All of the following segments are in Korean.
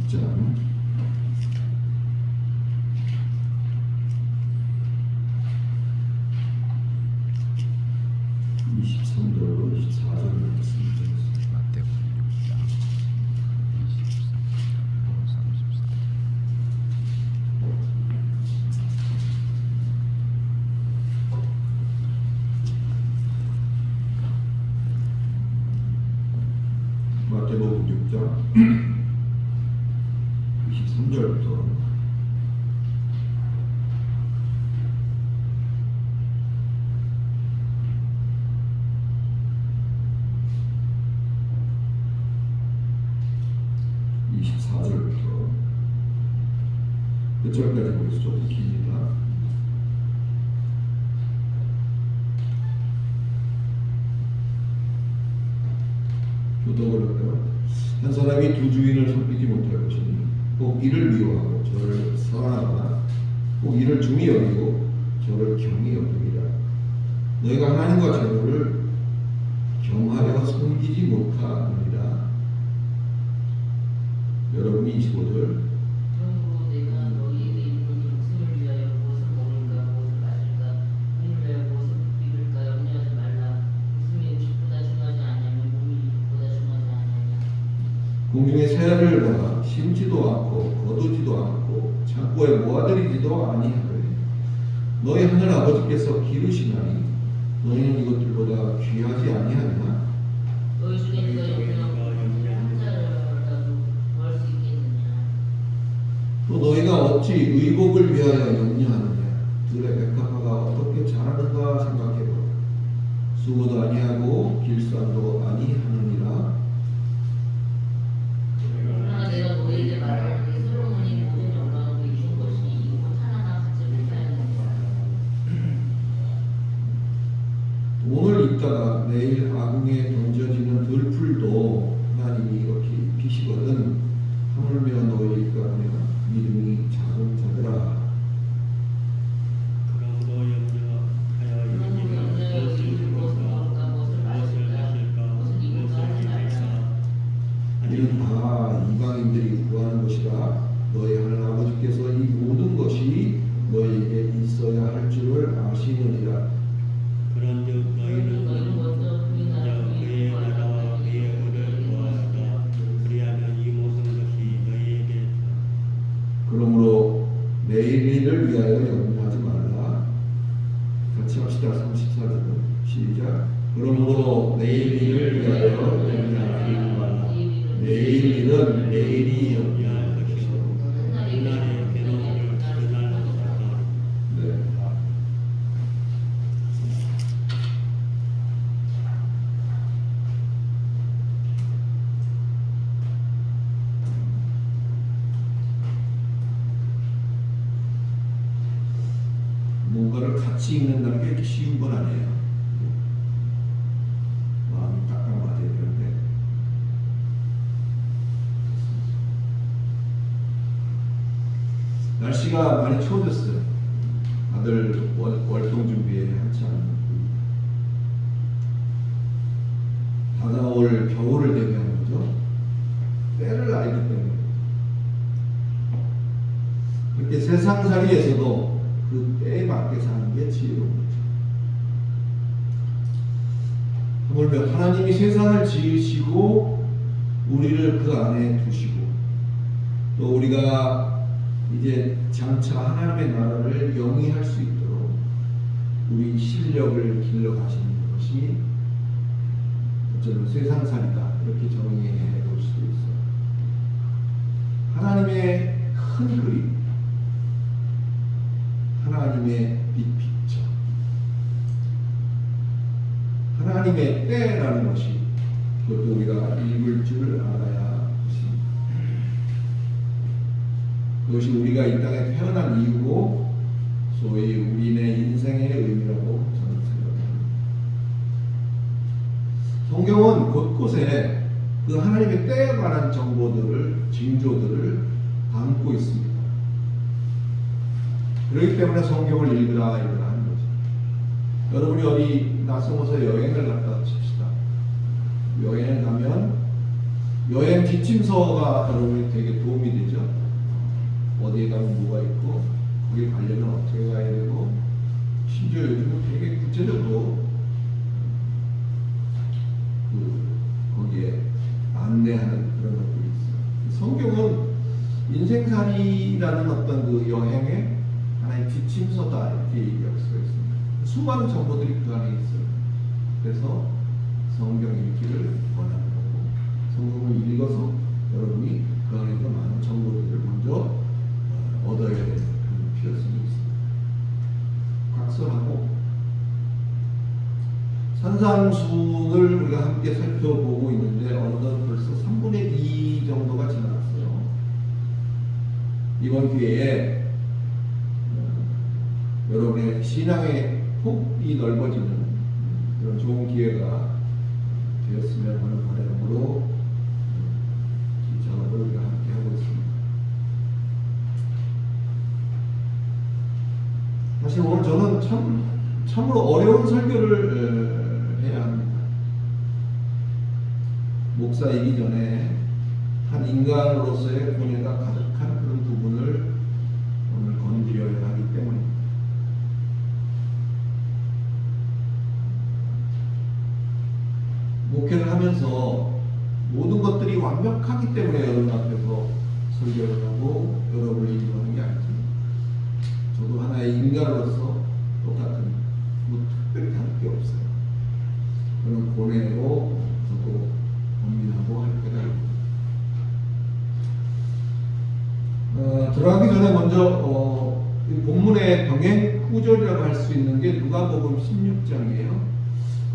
20장 23절로 24절을 말씀드리겠습니다. 마태복음 6장 23절로 34절. 마태복음 6장 23절부터 24절부터 끝절까지 보기서 조금 깁니다. 교독을 하면 한 사람이 두 주인을 섬기지 못할 것이니 꼭 이를 미워하고 저를 사랑하거나 꼭 이를 중히 여기고 저를 경히 여기리라. 너희가 하나님과 재물을 경하여 섬기지 못하느니라. 여러분이 25절 그러므로 내가 너희에게 이르노니 목숨을 위하여 무엇을 먹을까 무엇을 마실까 몸을 위하여 무엇을 입을까 염려하지 말라. 목숨이 음식보다 중하지 아니하며 몸이 육보다 중하지 아니하냐. 공중의 새를 보라 심지도 않고 거두지도 않고 창고에 모아들이지도 아니하되 너희 하늘 아버지께서 기르시나니 너희는 이것들보다 귀하지 아니하냐. 너희 중에 누가 염려하고 한 자라도 구할 수 있겠느냐. 또 너희가 어찌 의복을 위하여 염려하느냐. 들의 백합화가 어떻게 자라는가 생각해보라. 수고도 아니하고 길쌈도 아니하느니라. 그러나 내가 너희에게 말하노니 솔로몬이 모든 영광을 이룬 것이 이 옷 하나나 갖지 못하였느니라. 오늘 있다가 내일 아궁에 던져지는 들풀도 하나님이 이렇게 입히시거든. 하물며 너희 가운데 믿음이 작은 자들아. 그러므로 염려하여 이르기를 무엇을 먹을까 무엇을 마실까 무엇을 입을까 하지 말라. 이는 다 이방인들이 구하는 것이라. 너희 하늘 아버지께서 이 모든 것이 너희에게 있어야 할 줄을 아시느니라. 그런즉 너희는 먼저 그의 나라와 그의 의를 구하라. 그리하면 이 모든 것이 너희에게 그러므로 내일 일을 위하여 염려하지 말라. 같이 합시다. 34절은 시작. 그러므로 내일 일을 위하여 염려하지 말라. 내일 일은 내일이 염려할 것이요. 그날의 괴로움을 그날 하라. 네. 뭔가를 같이 읽는다는 게 이렇게 쉬운 건 아니에요. 마음이 딱딱 맞아야 되는데. 날씨가 많이 추워졌어요. 다들 월동 준비에 한참. 다가올 겨울을 대비하는 거죠. 때를 알기 때문에. 그렇게 세상살이에서도 그 때에 맞게 사는 게 지혜로운 거죠. 하물며 하나님이 세상을 지으시고 우리를 그 안에 두시고 또 우리가 이제 장차 하나님의 나라를 영위할 수 있도록 우리 실력을 길러 가시는 것이 어쩌면 세상살이다 이렇게 정의해 볼 수도 있어요. 하나님의 큰 그림, 하나님의 빅픽처, 하나님의 때라는 것이 그것도 우리가 읽을 줄 알아야 것입니다. 그것이 우리가 이 땅에 태어난 이유고 소위 우리의 인생의 의미라고 저는 생각합니다. 성경은 곳곳에 그 하나님의 때에 관한 정보들을, 징조들을 담고 있습니다. 그렇기 때문에 성경을 읽으라 하는 거죠. 여러분이 어디 낯선 곳에 여행을 갔다 칩시다. 여행을 가면 여행 지침서가 여러분이 되게 도움이 되죠. 성경은 인생살이라는 어떤 그 여행의 하나의 지침서다 이렇게 얘기할 수가 있습니다. 수많은 정보들이 그 안에 있어요. 그래서 성경 읽기를 권하는 거고 성경을 읽어서 여러분이 그 안에서 많은 정보들을 먼저 얻어야 되는 그런 필요성이 있습니다. 각설하고 산상수훈을 우리가 함께 살펴보고 있는데 어느덧 벌써 3분의 2 정도가 지나갔어요. 이번 기회에 여러분의 신앙의 폭이 넓어지는 그런 좋은 기회가 되었으면 하는 바람으로 이 작업을 우리가 함께 하고 있습니다. 사실 오늘 저는 참으로 어려운 설교를 해야 합니다. 목사이기 전에 한 인간으로서의 고뇌가 가득한 그런 부분을 오늘 건드려야 하기 때문입니다. 목회를 하면서 모든 것들이 완벽하기 때문에 여러분 앞에서 설교를 하고 여러분을 인도하는 게 아니죠. 저도 하나의 인간으로서 똑같은 뭐 특별히 다를 게 없어요. 그런 고뇌로 저도 고민하고 할 때가 있고 들어가기 전에 먼저 이 본문의 병행 구절이라고 할 수 있는 게 누가복음 16장이에요.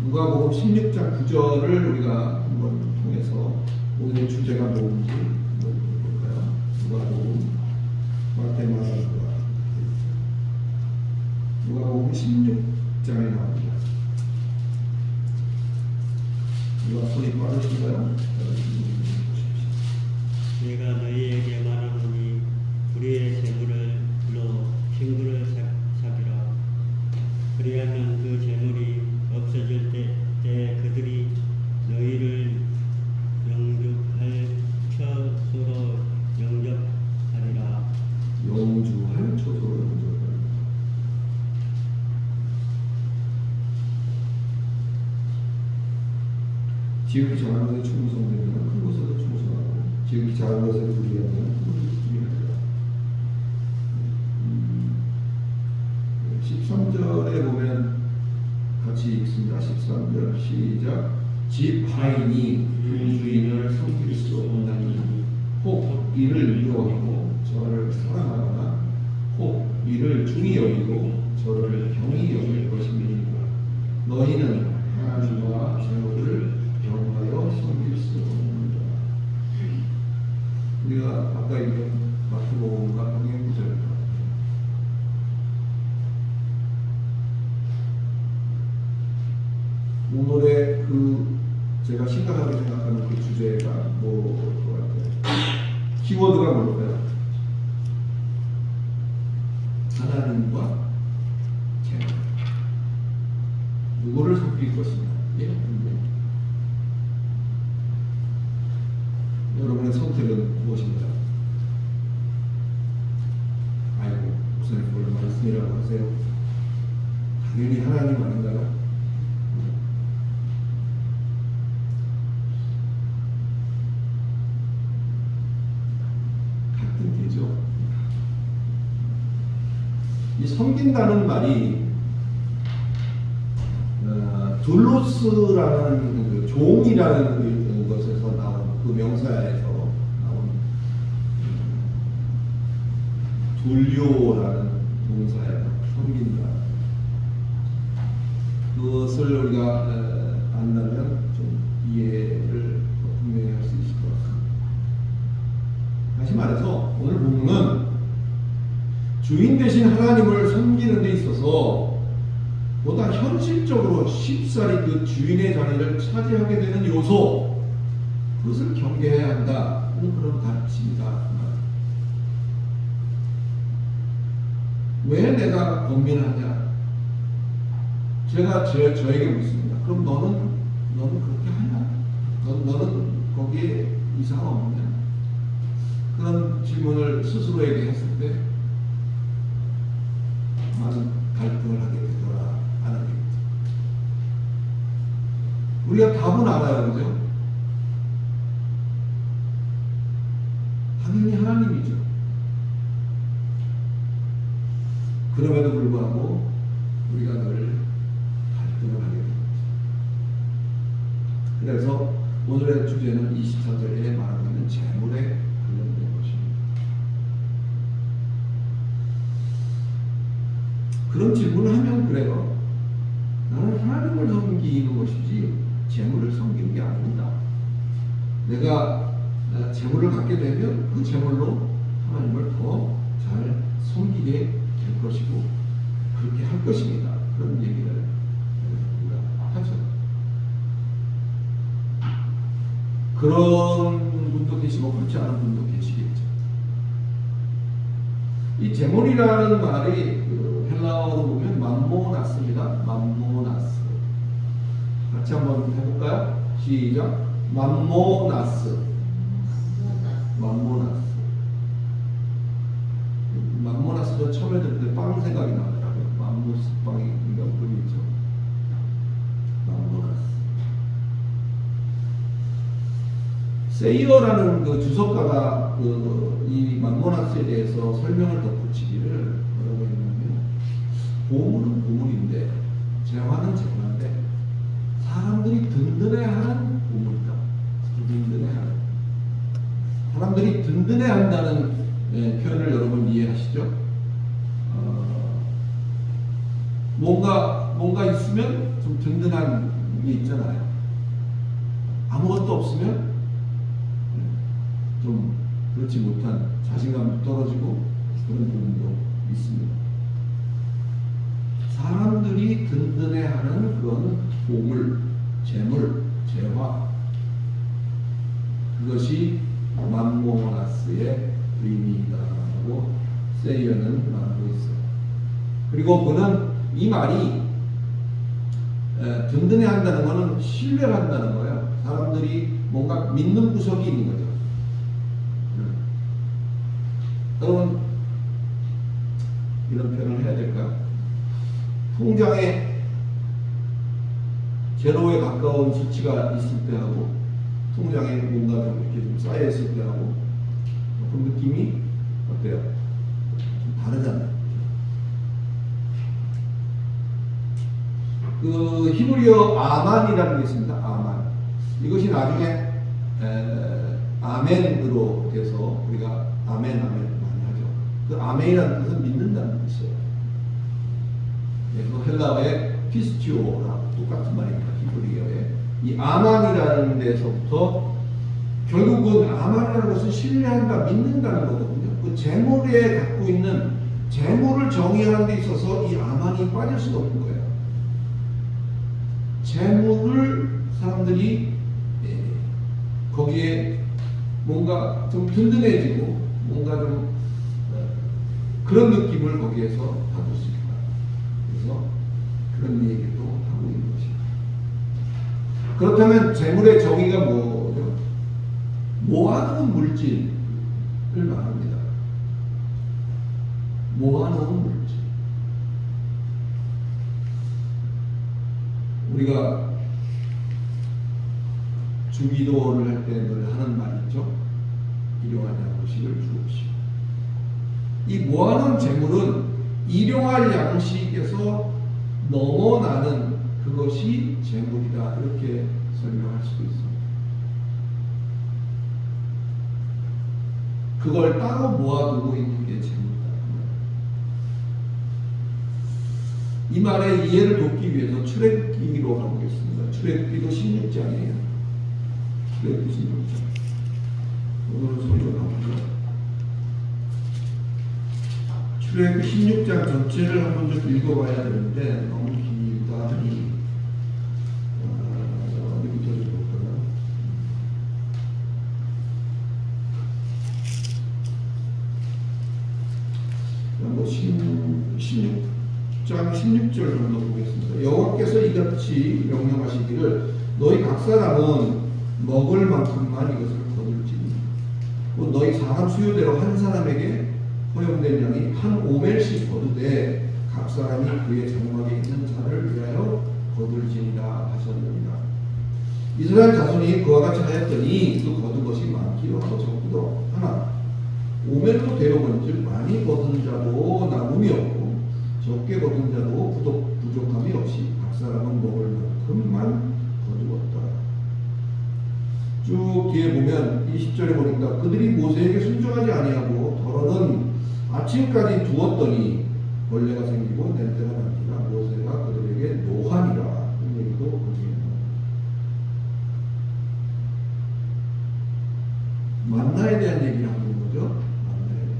누가복음 16장 9절을 우리가 한번 통해서 오늘의 주제가 뭔지 한번 볼까요? 누가복음 누가복음 16장에 나옵니다. 누가 손이 빠르신가요? 내가 너희에게 말하노니 우리의 재물을 불러 친구를 사귀라. 그리하면 그 재물이 없어질 때 그들이 너희를 영주할 처소로 영접하리라. 영주할 처소로 영접하리라. 지극히 작은 것에 충성되면 큰 것에도 충성하고 지극히 작은 것에 불의하면 큰 것에 불의하리라. 13절에 보면 같이 읽습니다. 13절 시작. 집 하인이 그 주인을 섬길 수 없나니 혹 이를 미워하고 저를 사랑하거나 혹 이를 중히 여기고 저를 경히 여길 것입니다. 너희는 하나님과 재물을 병하여 섬길 수 없느니라. 우리가 아까 읽은 마태복음과 병행 구절입니다. 오늘의 제가 심각하게 생각하는 그 주제가 뭐일 것 같아요? 키워드가 뭘까요? 하나님과 재물. 누구를 섬길 것이냐? 예? 여러분의 선택은 무엇인가요? 아이고, 목사님 그걸 말씀이라고 하세요. 당연히 하나님 아닌가요? 같은 게죠. 이 섬긴다는 말이 둘로스라는 그 종이라는 것에서 나온 그 명사에서 나온 둘료라는 동사예요. 섬긴다. 그것을 우리가 안다면 좀 이해를 분명히 할 수 있을 것 같습니다. 다시 말해서 오늘 본문은 주인 대신 하나님을 섬기는 데 있어서 보다 현실적으로 쉽사리 그 주인의 자리를 차지하게 되는 요소, 그것을 경계해야 한다는 그런 가르침이다. 왜 내가 고민하냐? 제가 저에게 묻습니다. 그럼 너는 그렇게 하냐? 너는 거기에 이상 없냐? 그런 질문을 스스로에게 했을 때 많은 갈등을 하게 되더라. 우리가 답은 알아요, 그죠? 당연히 하나님이죠. 그럼에도 불구하고 우리가 늘 갈등을 하게 됩니다. 그래서 오늘의 주제는 24절에 말하고 있는 재물에 관련된 것입니다. 그런 질문을 하면 그래요. 나는 하나님을 섬기는 것이지 재물을 섬기는 게 아닙니다. 내가 재물을 갖게 되면 그 재물로 하나님을 더 잘 섬기게 될 것이고 그렇게 할 것입니다. 그런 얘기를 우리가 하죠. 그런 분도 계시고 그렇지 않은 분도 계시겠죠. 이 재물이라는 말이 그 헬라어로 보면 맘모나스입니다. 맘모나스. 같이 한번 해볼까요? 시작. 맘모나스. 맘모나스. 맘모나스 저 처음에 들을 때 빵 생각이 나더라고요. 맘모스 빵이 명품이죠. 맘모나스. 세이어라는 그 주석가가 이 맘모나스에 대해서 설명을 덧붙이기를 뭐라고 했냐면 보물은 보물인데 재화는 재화인데 사람들이 든든해하는 보물이다. 든든해하는. 사람들이 든든해한다는 표현을 여러분 이해하시죠? 뭔가 있으면 좀 든든한 게 있잖아요. 아무것도 없으면 좀 그렇지 못한 자신감도 떨어지고 그런 부분도 있습니다. 사람들이 든든해하는 그런 보물, 재물, 재화 그것이 맘모나스의 의미이다라고 세이어는 말하고 있어요. 그리고 그는 이 말이 든든해한다는 것은 신뢰한다는 거예요. 사람들이 뭔가 믿는 구석이 있는 거죠. 여러분 이런 표현을 해야 될까요? 통장에 제로에 가까운 수치가 있을 때하고 통장에 뭔가 좀 이렇게 좀 쌓여 있을 때하고 그 느낌이 어때요? 좀 다르잖아요. 그 히브리어 아만이라는 게 있습니다. 아만. 이것이 나중에 아멘으로 돼서 우리가 아멘 많이 하죠. 그 아멘이라는 뜻은 믿는다는 뜻이에요. 그 헬라어의 피스티오랑 똑같은 말입니다. 히브리어의 이 아만이라는 데서부터 결국은 아만이라는 것은 신뢰한다, 믿는다는 거거든요. 그 재물에 갖고 있는 재물을 정의하는 데 있어서 이 아만이 빠질 수가 없는 거예요. 재물을 사람들이 거기에 뭔가 좀 든든해지고 뭔가 좀 그런 느낌을 거기에서 받을 수 있다. 그래서 그런 얘기도 하고 있는 것입니다. 그렇다면 재물의 정의가 뭐죠? 모아놓은 물질을 말합니다. 모아놓은 물질. 우리가 주기도를 할 때 늘 하는 말 있죠? 일용할 양식을 주옵시오. 이 모아놓은 재물은 일용할 양식에서 넘어나는 그것이 재물이다. 이렇게 설명할 수도 있습니다. 그걸 따로 모아두고 있는 게 재물이다. 이 말의 이해를 돕기 위해서 출애굽기로 가보겠습니다. 출애굽기도 16장이에요. 출애굽기 16장. 오늘은 소리가 나오죠. 출애굽기 16장 전체를 한번 좀 읽어봐야 되는데 너무 길다 보니 어디부터 좀 볼까요? 뭐 16장 16절 정도 보겠습니다. 여호와께서 이같이 명령하시기를 너희 각 사람은 먹을 만큼만 이것을 거둘지니 너희 사람 수요대로 한 사람에게 허용된 양이 한 오멜씩 거두되 각 사람이 그의 장막에 있는 자를 위하여 거둘지니라 하셨느니라. 이스라엘 자손이 그와 같이 하였더니 그 거둔 것이 많기도 하고 적기도 하나 고멜로 되어본즉 많이 거둔 자도 나눔이 없고 적게 거둔 자도 부족함이 없이 각 사람은 먹을 만큼만 거두었다. 쭉 뒤에 보면 20절에 보니까 그들이 모세에게 순종하지 아니하고 덜어는 아침까지 두었더니 벌레가 생기고 냄새가 나니라 모세가 그들에게 노하니라. 이 얘기도 거기에 만나에 대한 얘기를 하는 거죠. 만나에 대한.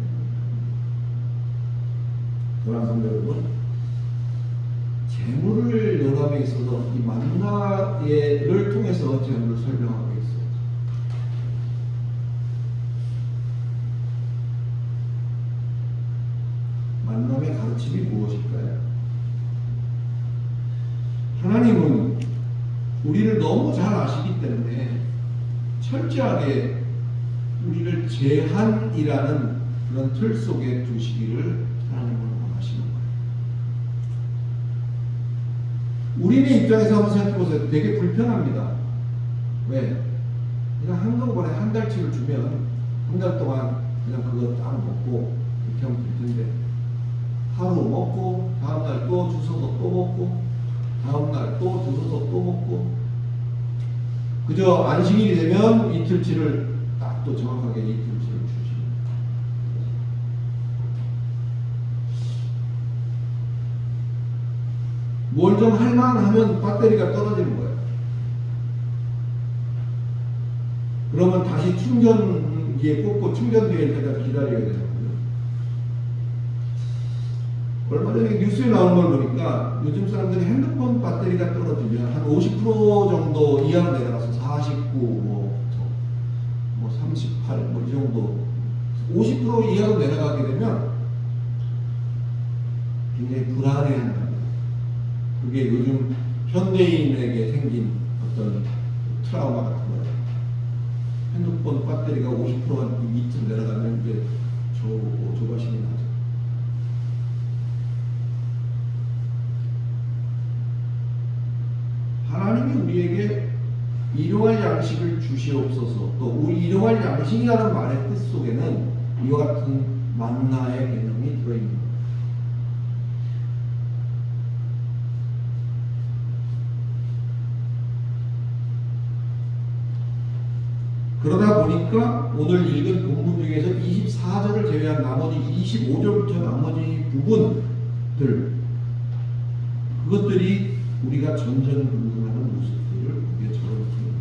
저랑 성도 여러분, 재물을 연합에 있어서 이 만나를 통해서 재물을 설명하고 있어요. 만남의 가르침이 무엇일까요? 하나님은 우리를 너무 잘 아시기 때문에 철저하게 우리를 제한이라는 그런 틀 속에 두시기를 하나님은 원하시는 거예요. 우리의 입장에서 한번 생각해보세요. 되게 불편합니다. 왜? 그냥 한꺼번에 한 달치를 주면 한 달 동안 그냥 그거 딱 먹고 이렇게 하면 될 텐데 하루 먹고 다음날 또 주워서 또 먹고 다음날 또 주워서 또 먹고 그저 안식일이 되면 이틀치를 딱 또 정확하게 이틀치를 주시는 뭘 좀 할만하면 배터리가 떨어지는 거예요. 그러면 다시 충전기에 꽂고 충전될 때까지 기다려야 되거든요. 얼마 전에 뉴스에 나온 걸 보니까 요즘 사람들이 핸드폰 배터리가 떨어지면 한 50% 정도 이하로 내려가서 49, 38, 이 정도 50% 이하로 내려가게 되면 굉장히 불안해한다. 그게 요즘 현대인에게 생긴 어떤 트라우마 같은 거예요. 핸드폰 배터리가 50%한 밑으로 내려가면 이제 조바심이 나죠. 하나님이 우리에게 일용할 양식을 주시옵소서. 또 일용할 양식이라는 말의 뜻 속에는 이와 같은 만나의 개념이 들어있는 겁니다. 그러다 보니까 오늘 읽은 본문 중에서 24절을 제외한 나머지 25절부터 나머지 부분들 그것들이 우리가 전전긍긍하는 모습들을 보게 저렇습니다.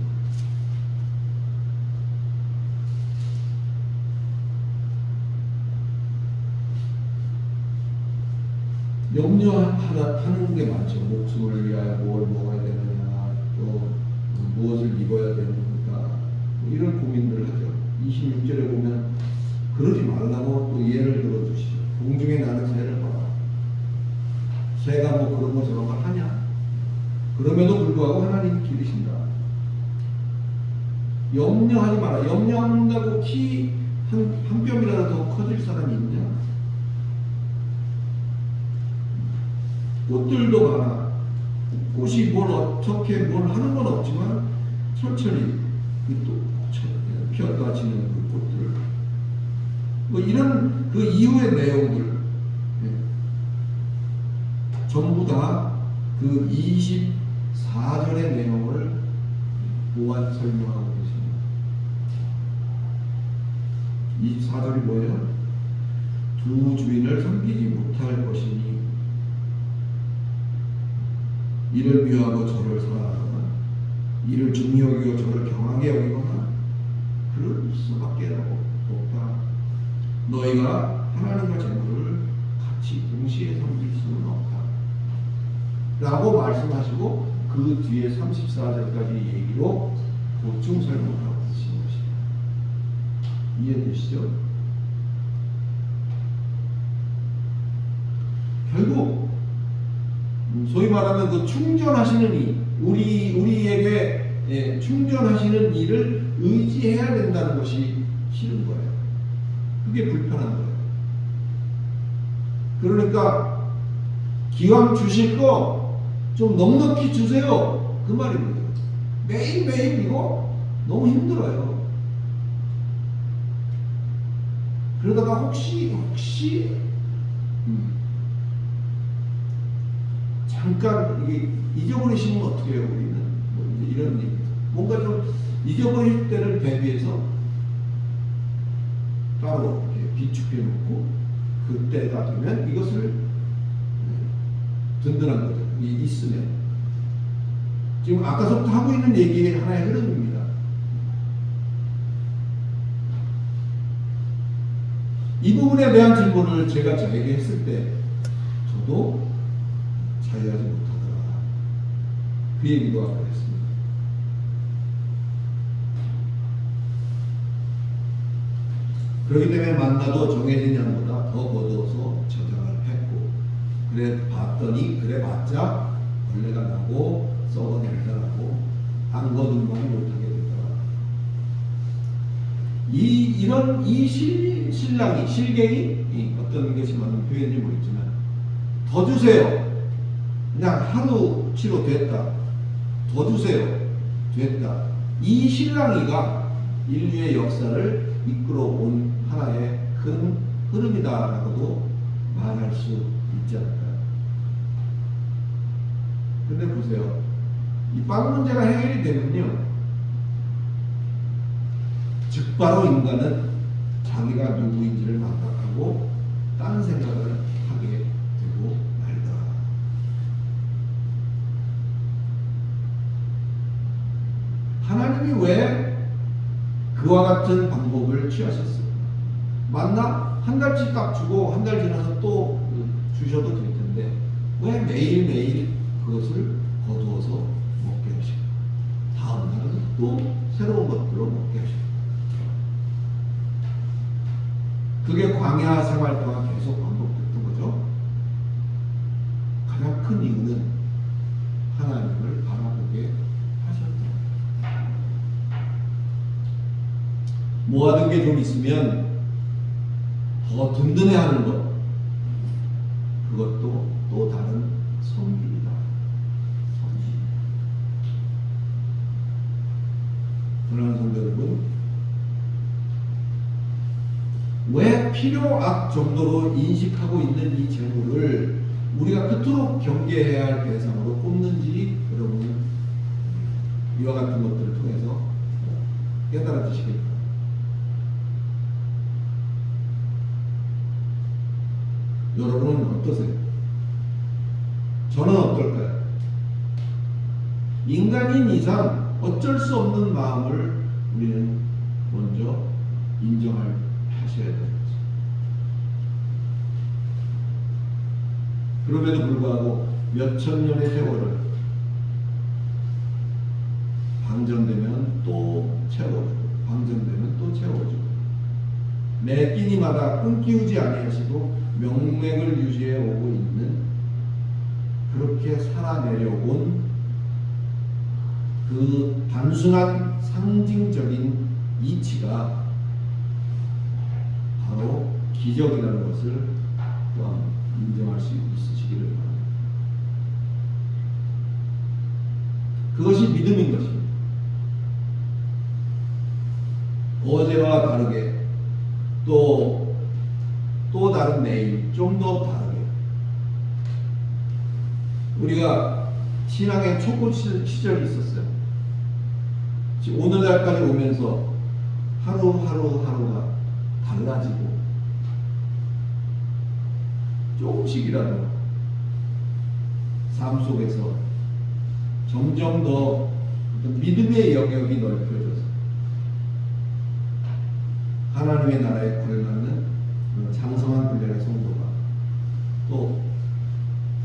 염려하는 게 많죠. 목숨을 위하여 뭘 먹어야 되느냐, 또 무엇을 입어야 되는가, 이런 고민들을 하죠. 26절에 보면 그러지 말라고 또 예를 들어주시죠. 공중에 나는 새를 봐라. 새가 뭐 그런 거 저런 거 하냐? 그럼에도 불구하고 하나님이 기르신다. 염려하지 마라. 염려한다고 키 한 뼘이라도 더 커질 사람이 있냐? 꽃들도 많아. 꽃이 뭘 어떻게 뭘 하는 건 없지만 천천히 또 피어가지는 그 꽃들. 뭐 이런 그 이후의 내용들 전부 다 그 24절의 내용을 보완 설명하고 계십니다. 24절이 뭐예요? 두 주인을 섬기지 못할 것이니 이를 미워하고 저를 사랑하거나 이를 중히 여기고 저를 경하게 여기거나 그럴 수밖에 없다. 너희가 하나님과 재물을 같이 동시에 섬길 수는 없다. 라고 말씀하시고 그 뒤에 34절까지 얘기로 보충 설명을 하고 계신 것입니다. 이해되시죠? 결국 소위 말하면 그 충전하시는 이 우리에게 충전하시는 일을 의지해야 된다는 것이 싫은 거예요. 그게 불편한 거예요. 그러니까 기왕 주실 거 좀 넉넉히 주세요. 그 말입니다. 매일매일 이거 너무 힘들어요. 그러다가 혹시 잠깐 이게 잊어버리시면 어떻게 해요? 우리는 뭐 이제 이런 얘기. 뭔가 좀 잊어버릴 때를 대비해서 따로 이렇게 비축해 놓고 그때가 되면 이것을 든든한 거죠. 이 있으면 지금 아까부터 하고 있는 얘기의 하나의 흐름입니다. 이 부분에 대한 질문을 제가 저에게 했을 때 저도 자유하지 못하더라. 그 얘기도 아까 했습니다. 그렇기 때문에 만나도 정해진 양보다 더 거두어서 저장을 했고 그래 봤더니 그래 봤자 벌레가 나고 썩어낸다라고 안 거둔 말이 못하게 되더라. 이 신랑이 실갱이 어떤 것이 맞는 표현인지 모르겠지만 더 주세요. 그냥 하루 치료 됐다. 더 주세요. 됐다. 이 신랑이가 인류의 역사를 이끌어온 하나의 큰 흐름이다라고도 말할 수 있지 않을까요? 근데 보세요. 이 빵 문제가 해결이 되면요. 즉바로 인간은 자기가 누구인지를 망각하고 딴 생각을 하게 되고 말다. 하나님이 왜 그와 같은 방법을 취하셨어요? 맞나? 한 달치 딱 주고 한 달 지나서 또 주셔도 될 텐데 왜 매일매일 그것을 거두어서 먹게 하시고 다음 날은 또 새로운 것들로 먹게 하시고 그게 광야 생활 동안 계속 반복됐던 거죠. 가장 큰 이유는 하나님을 바라보게 하셨다. 모아둔 게 좀 있으면 더 든든해하는 것, 그것도 또 다른 섬기이다. 섬기. 그러나 성도 여러분, 왜 필요악 정도로 인식하고 있는 이 재물을 우리가 그토록 경계해야 할 대상으로 꼽는지 여러분은 이와 같은 것들을 통해서 깨달아지시겠다. 여러분은 어떠세요? 저는 어떨까요? 인간인 이상 어쩔 수 없는 마음을 우리는 먼저 인정하셔야 되는 거죠. 그럼에도 불구하고 몇천 년의 세월을 방전되면 또 채워주고 방전되면 또 채워주고 매 끼니마다 끊기우지 아니하시고 명맥을 유지해 오고 있는 그렇게 살아내려온 그 단순한 상징적인 이치가 바로 기적이라는 것을 또한 인정할 수 있으시기를 바랍니다. 그것이 믿음인 것입니다. 어제와 다르게 또 다른 내일 좀 더 다르게 우리가 신앙의 초고 시절이 있었어요. 지금 오늘날까지 오면서 하루가 달라지고 조금씩이라도 삶 속에서 점점 더 믿음의 영역이 넓혀져서 하나님의 나라에 걸맞는 장성한 분량의 성도가 또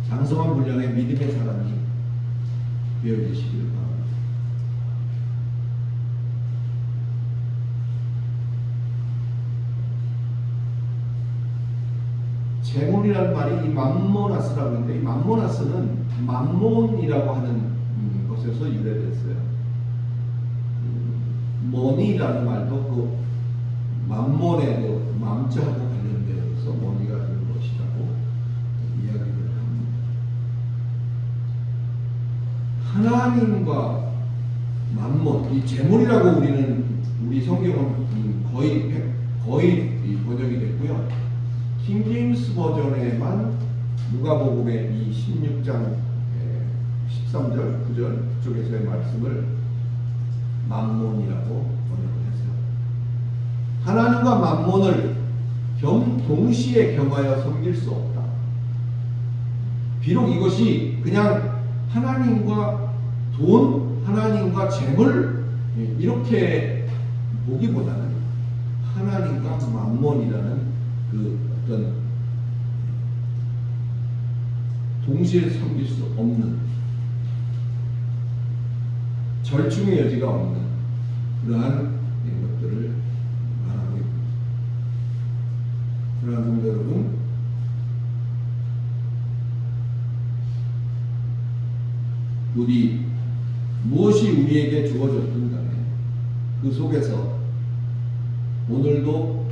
장성한 분량의 믿음의 사람이 되어지시기를 바랍니다. 재물이라는 말이 이 맘모나스라고 하는데 이 맘모나스는 맘몬이라고 하는 것에서 유래됐어요. 머니라는 말도 그 맘몬의 그 맘자하고 관련되어서 머니가 되는 것이라고 이야기를 합니다. 하나님과 맘몬, 이 재물이라고 우리 성경은 거의 거의 번역이 됐고요. 킹제임스 버전에만 누가복음의 이 16장 13절, 9절 쪽에서의 말씀을 만몬이라고 번역을 했어요. 하나님과 만몬을 동시에 겸하여 섬길 수 없다. 비록 이것이 그냥 하나님과 돈, 하나님과 재물 이렇게 보기보다는 하나님과 만몬이라는 그 어떤 동시에 섬길 수 없는, 절충의 여지가 없는 그러한 것들을 말하고 있습니다. 그러한 성도 여러분, 우리 무엇이 우리에게 주어졌든 간에 그 속에서 오늘도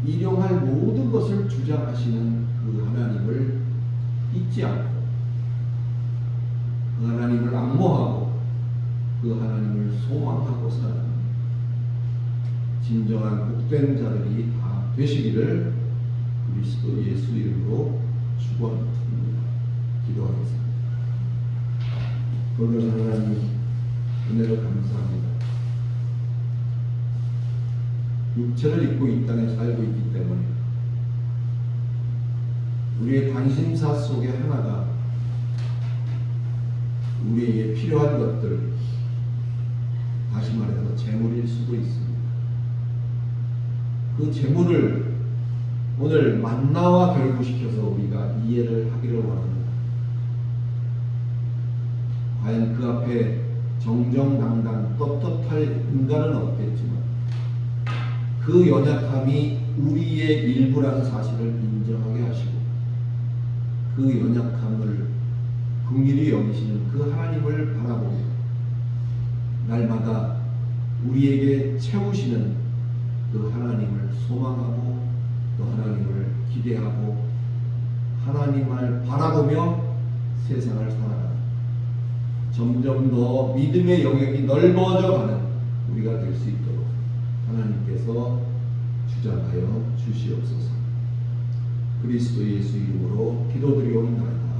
일용할 모든 것을 주장하시는 그 하나님을 잊지 않고 그 하나님을 앙모하고 그 하나님을 소망하고 사는 진정한 복된 자들이 다 되시기를 그리스도 예수 이름으로 축원합니다. 기도하겠습니다. 오늘 하나님 은혜를 감사합니다. 육체를 입고 이 땅에 살고 있기 때문에 우리의 관심사 속에 하나가 우리에게 필요한 것들, 다시 말해서 재물일 수도 있습니다. 그 재물을 오늘 만나와 결부시켜서 우리가 이해를 하기를 원합니다. 과연 그 앞에 정정당당 떳떳할 인간은 없겠지만 그 연약함이 우리의 일부라는 사실을 인정하게 하시고 그 연약함을 긍휼히 여기시는 그 하나님을 바라보며 날마다 우리에게 채우시는 그 하나님을 소망하고 또 하나님을 기대하고 하나님을 바라보며 세상을 살아가는 점점 더 믿음의 영역이 넓어져가는 우리가 될 수 있도록 하나님께서 주장하여 주시옵소서. 그리스도 예수 이름으로 기도드리옵나이다.